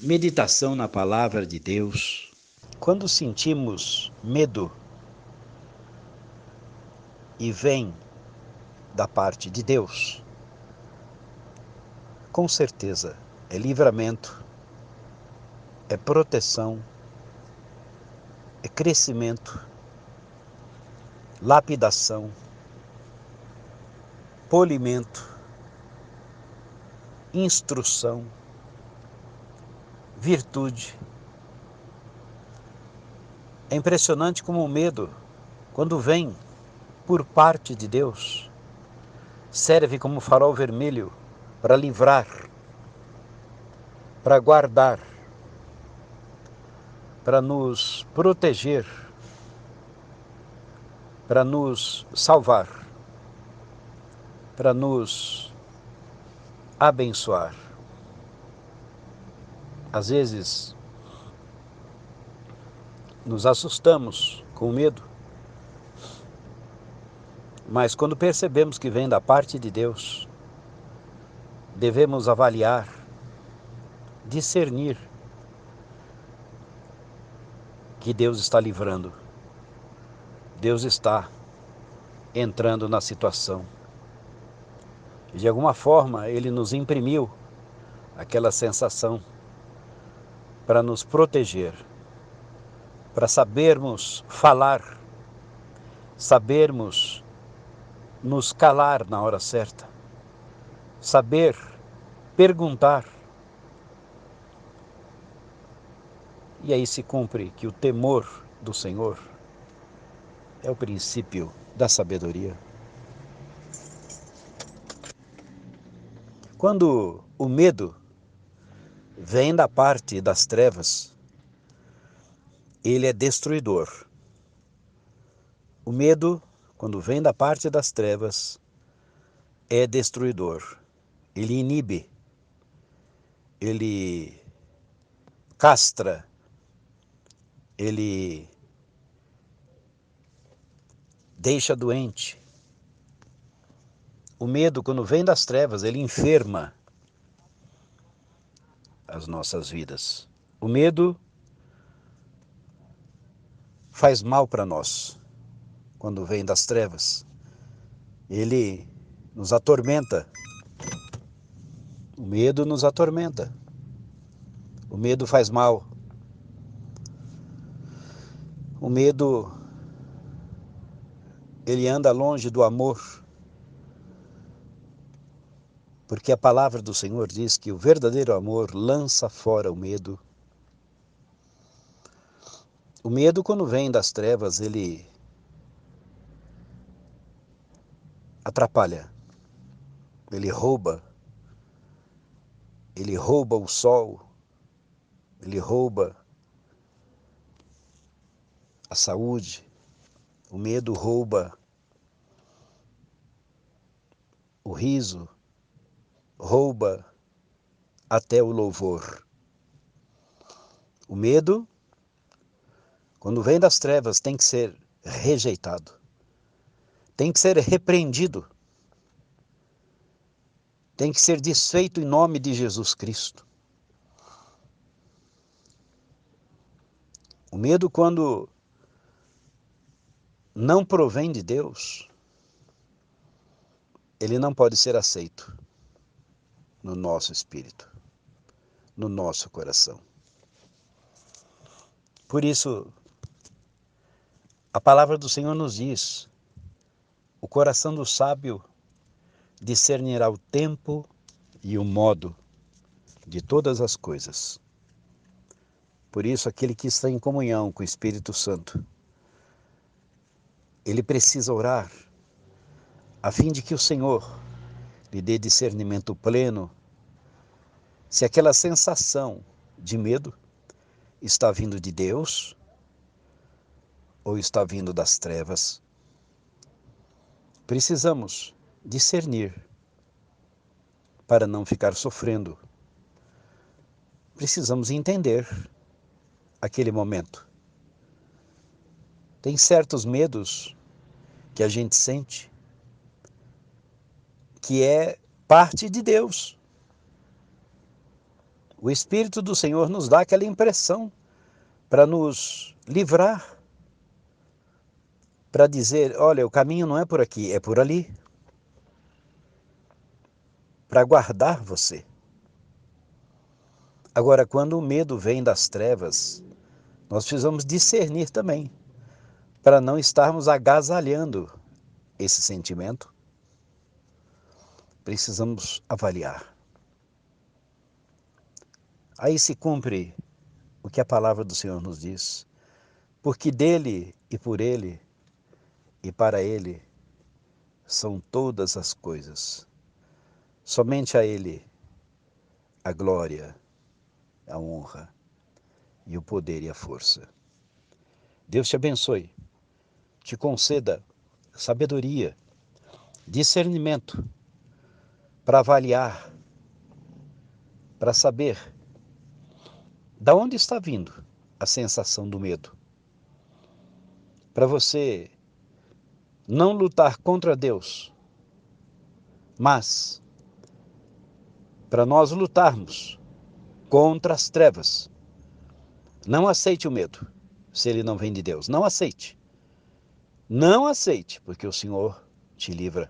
Meditação na Palavra de Deus. Quando sentimos medo e vem da parte de Deus, com certeza é livramento, é proteção, é crescimento, lapidação, polimento, instrução, virtude. É impressionante como o medo, quando vem por parte de Deus, serve como farol vermelho para livrar, para guardar, para nos proteger, para nos salvar, para nos abençoar. Às vezes, nos assustamos com medo, mas quando percebemos que vem da parte de Deus, devemos avaliar, discernir que Deus está livrando. Deus está entrando na situação. De alguma forma, Ele nos imprimiu aquela sensação para nos proteger, para sabermos falar, sabermos nos calar na hora certa, saber perguntar. E aí se cumpre que o temor do Senhor é o princípio da sabedoria. Quando o medo vem da parte das trevas, ele é destruidor. O medo, quando vem da parte das trevas, é destruidor. Ele inibe, ele castra, ele deixa doente. O medo, quando vem das trevas, ele enferma as nossas vidas. O medo faz mal para nós quando vem das trevas. Ele nos atormenta. O medo nos atormenta. O medo faz mal. O medo, ele anda longe do amor. Porque a palavra do Senhor diz que o verdadeiro amor lança fora o medo. O medo, quando vem das trevas, ele atrapalha. Ele rouba o sol, ele rouba a saúde, o medo rouba o riso, rouba até o louvor. O medo, quando vem das trevas, tem que ser rejeitado, tem que ser repreendido, tem que ser desfeito em nome de Jesus Cristo. O medo, quando não provém de Deus, ele não pode ser aceito no nosso espírito, no nosso coração. Por isso, a palavra do Senhor nos diz: o coração do sábio discernirá o tempo e o modo de todas as coisas. Por isso, aquele que está em comunhão com o Espírito Santo, ele precisa orar a fim de que o Senhor lhe dê discernimento pleno se aquela sensação de medo está vindo de Deus ou está vindo das trevas. Precisamos discernir para não ficar sofrendo. Precisamos entender aquele momento. Tem certos medos que a gente sente que é parte de Deus. O Espírito do Senhor nos dá aquela impressão para nos livrar, para dizer, olha, o caminho não é por aqui, é por ali. Para guardar você. Agora, quando o medo vem das trevas, nós precisamos discernir também, para não estarmos agasalhando esse sentimento. Precisamos avaliar. Aí se cumpre o que a palavra do Senhor nos diz, porque dele e por ele e para ele são todas as coisas. Somente a ele a glória, a honra e o poder e a força. Deus te abençoe, te conceda sabedoria, discernimento para avaliar, para saber da onde está vindo a sensação do medo. Para você não lutar contra Deus, mas para nós lutarmos contra as trevas. Não aceite o medo, se ele não vem de Deus. Não aceite. Não aceite, porque o Senhor te livra.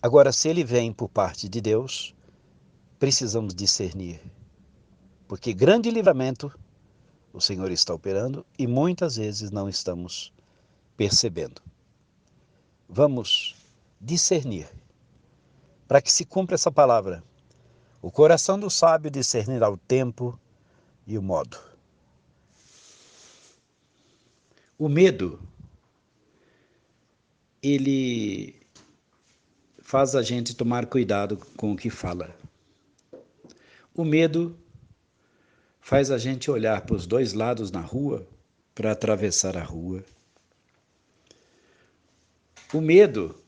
Agora, se ele vem por parte de Deus, precisamos discernir, porque grande livramento o Senhor está operando e muitas vezes não estamos percebendo. Vamos discernir, para que se cumpra essa palavra. O coração do sábio discernirá o tempo e o modo. O medo, ele faz a gente tomar cuidado com o que fala. O medo faz a gente olhar para os dois lados na rua, para atravessar a rua. O medo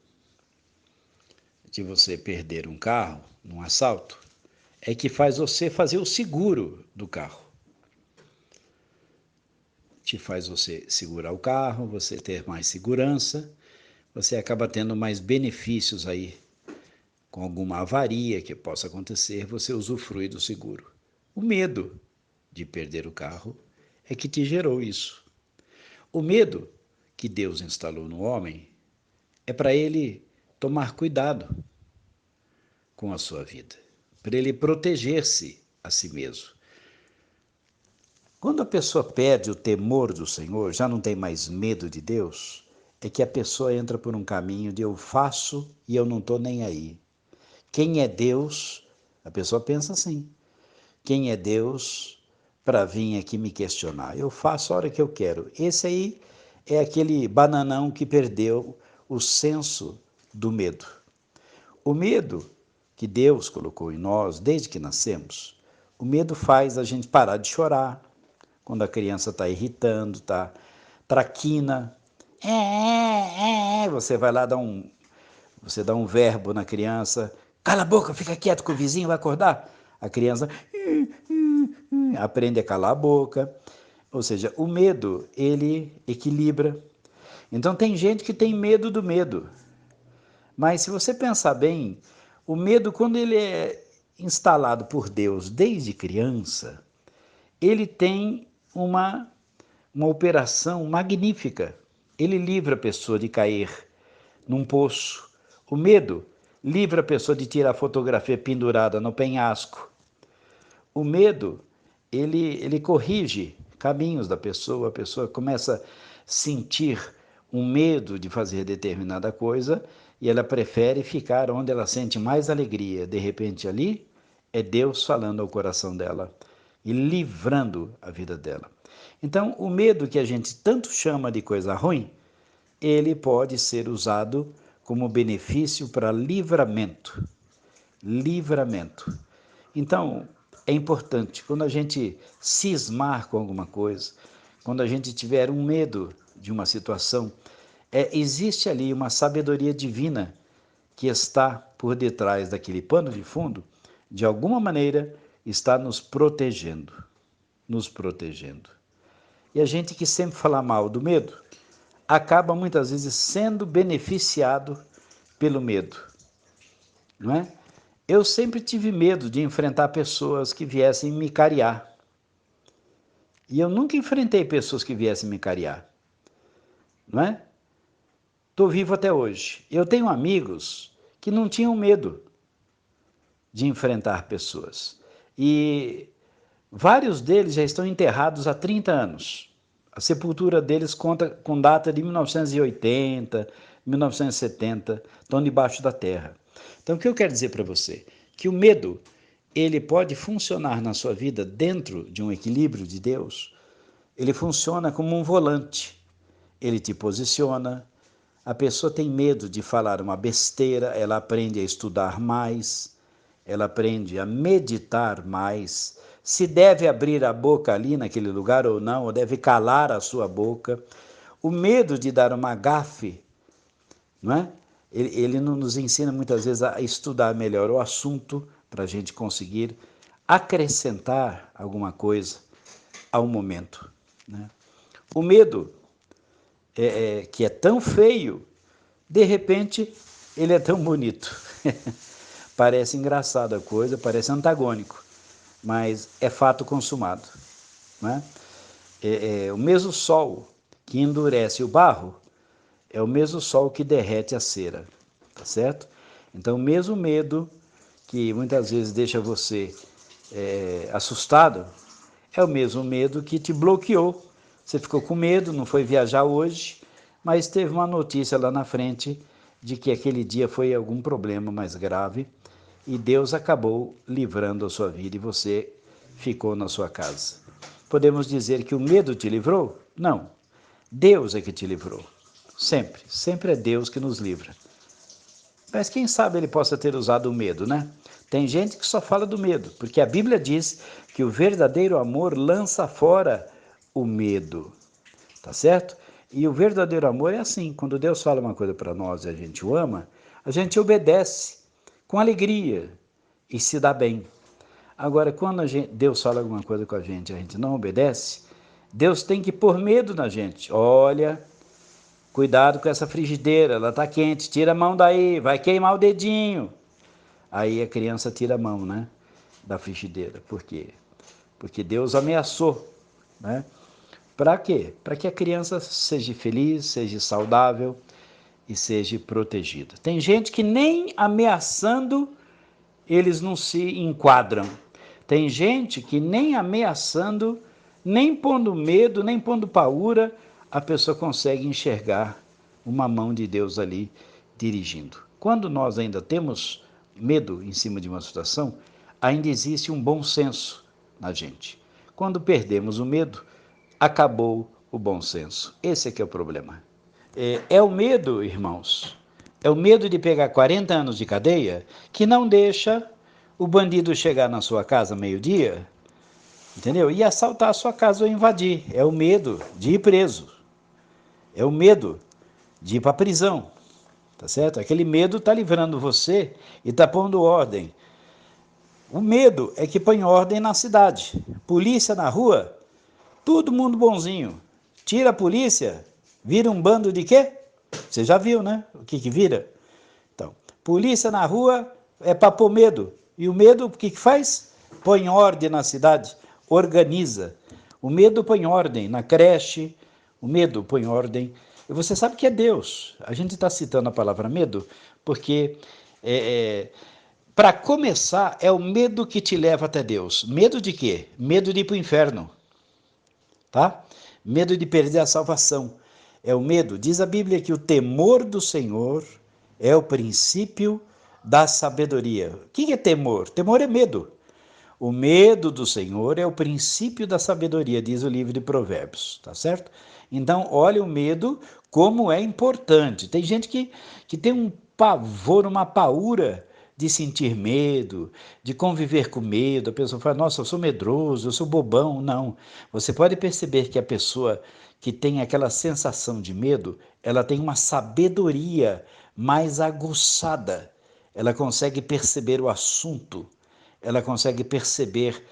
de você perder um carro num assalto é que faz você fazer o seguro do carro. Te faz você segurar o carro, você ter mais segurança, você acaba tendo mais benefícios aí. Com alguma avaria que possa acontecer, você usufrui do seguro. O medo de perder o carro é que te gerou isso. O medo que Deus instalou no homem é para ele tomar cuidado com a sua vida, para ele proteger-se a si mesmo. Quando a pessoa perde o temor do Senhor, já não tem mais medo de Deus, é que a pessoa entra por um caminho de eu faço e eu não estou nem aí. Quem é Deus? A pessoa pensa assim. Quem é Deus para vir aqui me questionar? Eu faço a hora que eu quero. Esse aí é aquele bananão que perdeu o senso do medo. O medo que Deus colocou em nós desde que nascemos, o medo faz a gente parar de chorar quando a criança está irritando, está traquina. Você vai lá você dá um verbo na criança, cala a boca, fica quieto que o vizinho vai acordar. A criança aprende a calar a boca. Ou seja, o medo, ele equilibra. Então tem gente que tem medo do medo. Mas se você pensar bem, o medo, quando ele é instalado por Deus desde criança, ele tem uma operação magnífica. Ele livra a pessoa de cair num poço. O medo livra a pessoa de tirar fotografia pendurada no penhasco. O medo, ele corrige caminhos da pessoa, a pessoa começa a sentir um medo de fazer determinada coisa e ela prefere ficar onde ela sente mais alegria. De repente ali é Deus falando ao coração dela e livrando a vida dela. Então, o medo que a gente tanto chama de coisa ruim, ele pode ser usado como benefício para livramento. Livramento. Então, é importante, quando a gente cismar com alguma coisa, quando a gente tiver um medo de uma situação, existe ali uma sabedoria divina que está por detrás daquele pano de fundo, de alguma maneira está nos protegendo, nos protegendo. E a gente que sempre fala mal do medo, acaba muitas vezes sendo beneficiado pelo medo, não é? Eu sempre tive medo de enfrentar pessoas que viessem me cariar. E eu nunca enfrentei pessoas que viessem me cariar, não é? Estou vivo até hoje. Eu tenho amigos que não tinham medo de enfrentar pessoas. E vários deles já estão enterrados há 30 anos. A sepultura deles conta com data de 1980, 1970, estão debaixo da terra. Então, o que eu quero dizer para você? Que o medo, ele pode funcionar na sua vida dentro de um equilíbrio de Deus. Ele funciona como um volante. Ele te posiciona. A pessoa tem medo de falar uma besteira, ela aprende a estudar mais, ela aprende a meditar mais, se deve abrir a boca ali naquele lugar ou não, ou deve calar a sua boca. O medo de dar uma gafe, não é? Ele nos ensina muitas vezes a estudar melhor o assunto para a gente conseguir acrescentar alguma coisa ao momento, né? O medo, que é tão feio, de repente ele é tão bonito. Parece engraçada a coisa, parece antagônico, mas é fato consumado, né? O mesmo sol que endurece o barro é o mesmo sol que derrete a cera, tá certo? Então, o mesmo medo que muitas vezes deixa você assustado é o mesmo medo que te bloqueou. Você ficou com medo, não foi viajar hoje, mas teve uma notícia lá na frente de que aquele dia foi algum problema mais grave e Deus acabou livrando a sua vida e você ficou na sua casa. Podemos dizer que o medo te livrou? Não. Deus é que te livrou. Sempre. Sempre é Deus que nos livra. Mas quem sabe ele possa ter usado o medo, né? Tem gente que só fala do medo, porque a Bíblia diz que o verdadeiro amor lança fora o medo. Tá certo? E o verdadeiro amor é assim, quando Deus fala uma coisa para nós e a gente o ama, a gente obedece com alegria e se dá bem. Agora, quando Deus fala alguma coisa com a gente não obedece, Deus tem que pôr medo na gente. Olha, cuidado com essa frigideira, ela está quente, tira a mão daí, vai queimar o dedinho. Aí a criança tira a mão, né, da frigideira. Por quê? Porque Deus ameaçou, né? Para quê? Para que a criança seja feliz, seja saudável e seja protegida. Tem gente que nem ameaçando eles não se enquadram. Tem gente que nem ameaçando, nem pondo medo, nem pondo paura, a pessoa consegue enxergar uma mão de Deus ali dirigindo. Quando nós ainda temos medo em cima de uma situação, ainda existe um bom senso na gente. Quando perdemos o medo, acabou o bom senso. Esse é que é o problema. É o medo, irmãos, é o medo de pegar 40 anos de cadeia que não deixa o bandido chegar na sua casa meio-dia, entendeu? E assaltar a sua casa ou invadir. É o medo de ir preso. É o medo de ir para a prisão, tá certo? Aquele medo está livrando você e está pondo ordem. O medo é que põe ordem na cidade. Polícia na rua, todo mundo bonzinho. Tira a polícia, vira um bando de quê? Você já viu, né? O que vira? Então, polícia na rua é para pôr medo. E o medo, o que faz? Põe ordem na cidade, organiza. O medo põe ordem na creche, o medo põe ordem. E você sabe que é Deus. A gente está citando a palavra medo porque, para começar, é o medo que te leva até Deus. Medo de quê? Medo de ir para o inferno. Tá? Medo de perder a salvação. É o medo. Diz a Bíblia que o temor do Senhor é o princípio da sabedoria. O que é temor? Temor é medo. O medo do Senhor é o princípio da sabedoria, diz o livro de Provérbios, tá certo? Então, olha o medo como é importante. Tem gente que tem um pavor, uma paura de sentir medo, de conviver com medo. A pessoa fala, nossa, eu sou medroso, eu sou bobão. Não, você pode perceber que a pessoa que tem aquela sensação de medo, ela tem uma sabedoria mais aguçada. Ela consegue perceber o assunto, ela consegue perceber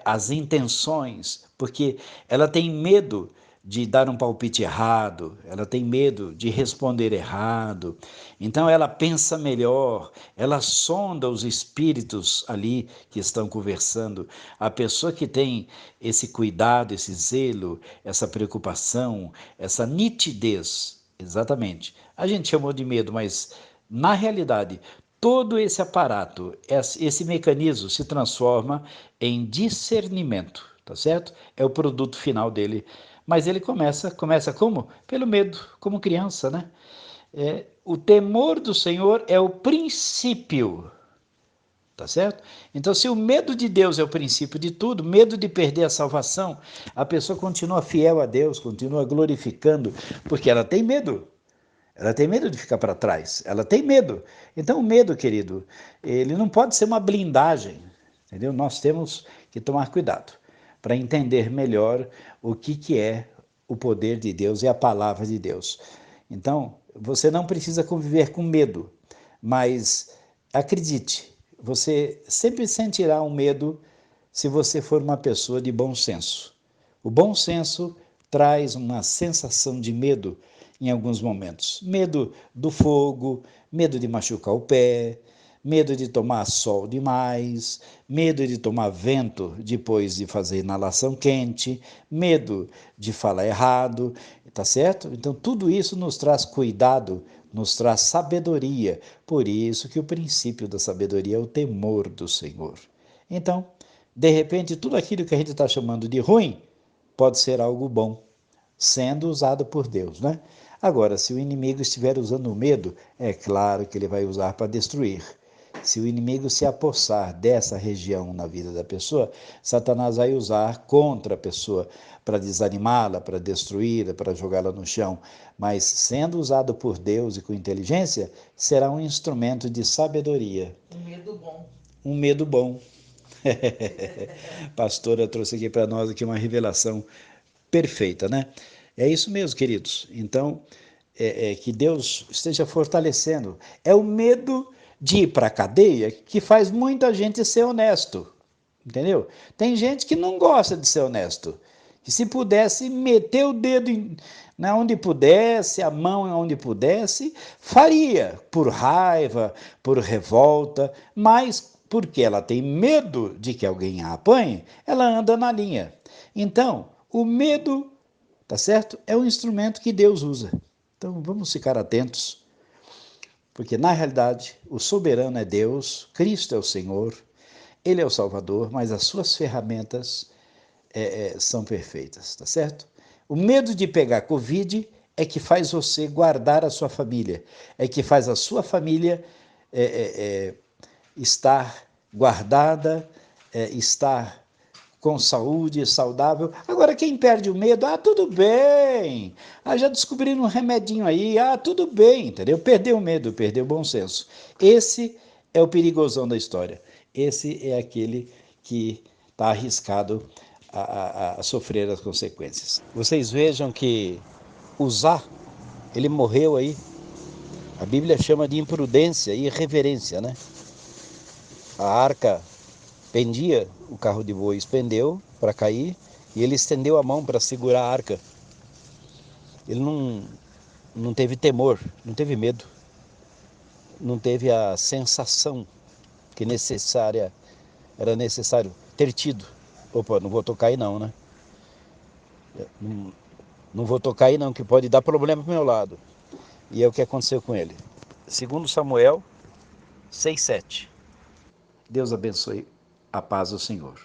as intenções, porque ela tem medo de dar um palpite errado, ela tem medo de responder errado. Então ela pensa melhor, ela sonda os espíritos ali que estão conversando. A pessoa que tem esse cuidado, esse zelo, essa preocupação, essa nitidez, exatamente. A gente chamou de medo, mas na realidade, todo esse aparato, esse mecanismo se transforma em discernimento, tá certo? É o produto final dele. Mas ele começa como? Pelo medo, como criança, né? O temor do Senhor é o princípio, tá certo? Então, se o medo de Deus é o princípio de tudo, medo de perder a salvação, a pessoa continua fiel a Deus, continua glorificando, porque ela tem medo. Ela tem medo de ficar para trás, ela tem medo. Então, o medo, querido, ele não pode ser uma blindagem, entendeu? Nós temos que tomar cuidado para entender melhor o que é o poder de Deus e a palavra de Deus. Então, você não precisa conviver com medo, mas acredite, você sempre sentirá um medo se você for uma pessoa de bom senso. O bom senso traz uma sensação de medo em alguns momentos. Medo do fogo, medo de machucar o pé, medo de tomar sol demais, medo de tomar vento depois de fazer inalação quente, medo de falar errado, tá certo? Então tudo isso nos traz cuidado, nos traz sabedoria. Por isso que o princípio da sabedoria é o temor do Senhor. Então, de repente, tudo aquilo que a gente está chamando de ruim pode ser algo bom, sendo usado por Deus, né? Agora, se o inimigo estiver usando o medo, é claro que ele vai usar para destruir. Se o inimigo se apossar dessa região na vida da pessoa, Satanás vai usar contra a pessoa para desanimá-la, para destruí-la, para jogá-la no chão. Mas, sendo usado por Deus e com inteligência, será um instrumento de sabedoria. Um medo bom. Um medo bom. Pastora trouxe aqui para nós aqui uma revelação perfeita, né? É isso mesmo, queridos. Então, que Deus esteja fortalecendo. É o medo de ir para a cadeia que faz muita gente ser honesto, entendeu? Tem gente que não gosta de ser honesto, que se pudesse meter o dedo onde pudesse, a mão onde pudesse, faria, por raiva, por revolta, mas porque ela tem medo de que alguém a apanhe, ela anda na linha. Então, o medo, tá certo? É um instrumento que Deus usa. Então, vamos ficar atentos, porque na realidade o soberano é Deus, Cristo é o Senhor, Ele é o Salvador, mas as suas ferramentas são perfeitas, tá certo? O medo de pegar Covid é que faz você guardar a sua família, é que faz a sua família estar guardada, estar com saúde, saudável. Agora, quem perde o medo, tudo bem. Já descobriram um remedinho aí, tudo bem, entendeu? Perdeu o medo, perdeu o bom senso. Esse é o perigosão da história. Esse é aquele que está arriscado a sofrer as consequências. Vocês vejam que Uzá, ele morreu aí. A Bíblia chama de imprudência e irreverência, né? A arca pendia, o carro de bois pendeu para cair e ele estendeu a mão para segurar a arca. Ele não teve temor, não teve medo, não teve a sensação que era necessário ter tido. Opa, não vou tocar aí não, né? Não vou tocar aí não, que pode dar problema pro meu lado. E é o que aconteceu com ele. Segundo Samuel 6:7. Deus abençoe. A paz do Senhor.